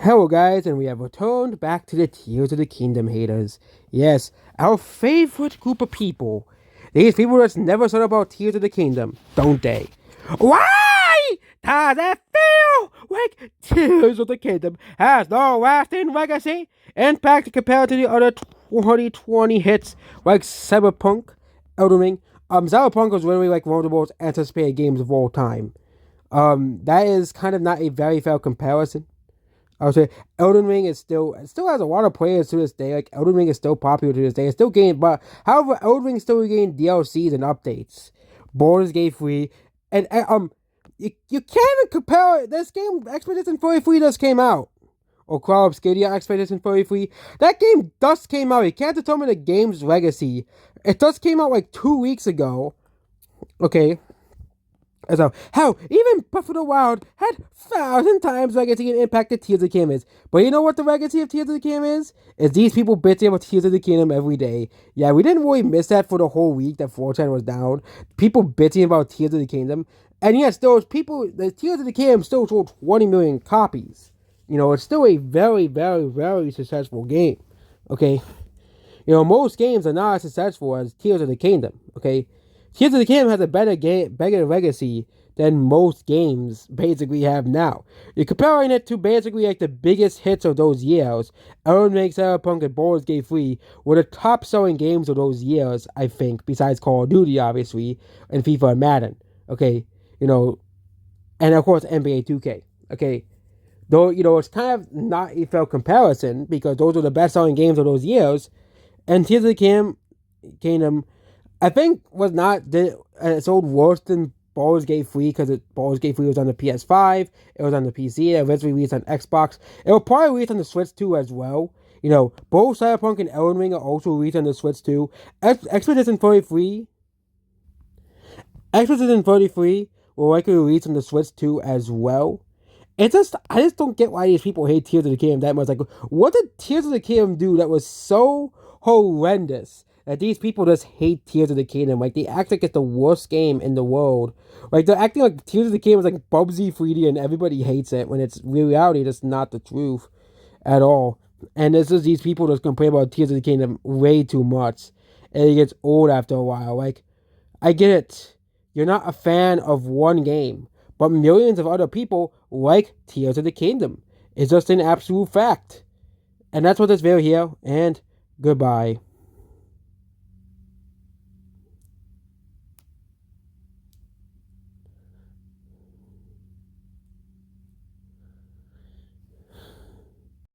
Hello, guys, and we have returned back to the Tears of the Kingdom haters. Yes, our favorite group of people. These people just never thought about Tears of the Kingdom, don't they? Why does it feel like Tears of the Kingdom has no lasting legacy impact compared to the other 2020 hits like Cyberpunk, Elden Ring? Cyberpunk was literally like one of the most anticipated games of all time. That is kind of not a very fair comparison. I would say Elden Ring is it still has a lot of players to this day. Like Elden Ring is still popular to this day. It's still getting, but however, Elden Ring is still getting DLCs and updates. Baldur's Gate 3, and you can't even compare this game. Expedition 33 just came out, or Cloud Obscuria Expedition 33. That game just came out. You can't determine the game's legacy. It just came out like 2 weeks ago. Okay. So, how even Breath of the Wild had 1,000 times legacy and impact that Tears of the Kingdom is. But you know what the legacy of Tears of the Kingdom is? Is these people bitching about Tears of the Kingdom every day. Yeah, we didn't really miss that for the whole week that 4chan was down. People bitching about Tears of the Kingdom. And yes, those people, the Tears of the Kingdom still sold 20 million copies. You know, it's still a very, very, very successful game. Okay? You know, most games are not as successful as Tears of the Kingdom. Okay? Tears of the Kingdom has a better legacy than most games basically have now. You're comparing it to basically like the biggest hits of those years. Elden Ring, Cyberpunk, and Baldur's Gate 3 were the top selling games of those years, I think, besides Call of Duty, obviously, and FIFA and Madden. Okay, you know, and of course NBA 2K. Okay, though, you know, it's kind of not a fair comparison because those are the best selling games of those years, and Tears of the Kingdom I think was not sold worse than Baldur's Gate 3 because Baldur's Gate 3 was on the PS5, it was on the PC, it was released on Xbox. It will probably release on the Switch too as well. You know, both Cyberpunk and Elden Ring are also released on the Switch too. Expedition 33 will likely release on the Switch too as well. I just don't get why these people hate Tears of the Kingdom that much. Like, what did Tears of the Kingdom do that was so horrendous that these people just hate Tears of the Kingdom? Like, they act like it's the worst game in the world. Like, they're acting like Tears of the Kingdom is like Bubsy 3D and everybody hates it when it's in reality that's not the truth at all. And this is these people just complain about Tears of the Kingdom way too much, and it gets old after a while. Like, I get it. You're not a fan of one game, but millions of other people like Tears of the Kingdom. It's just an absolute fact. And that's what this video here, and goodbye.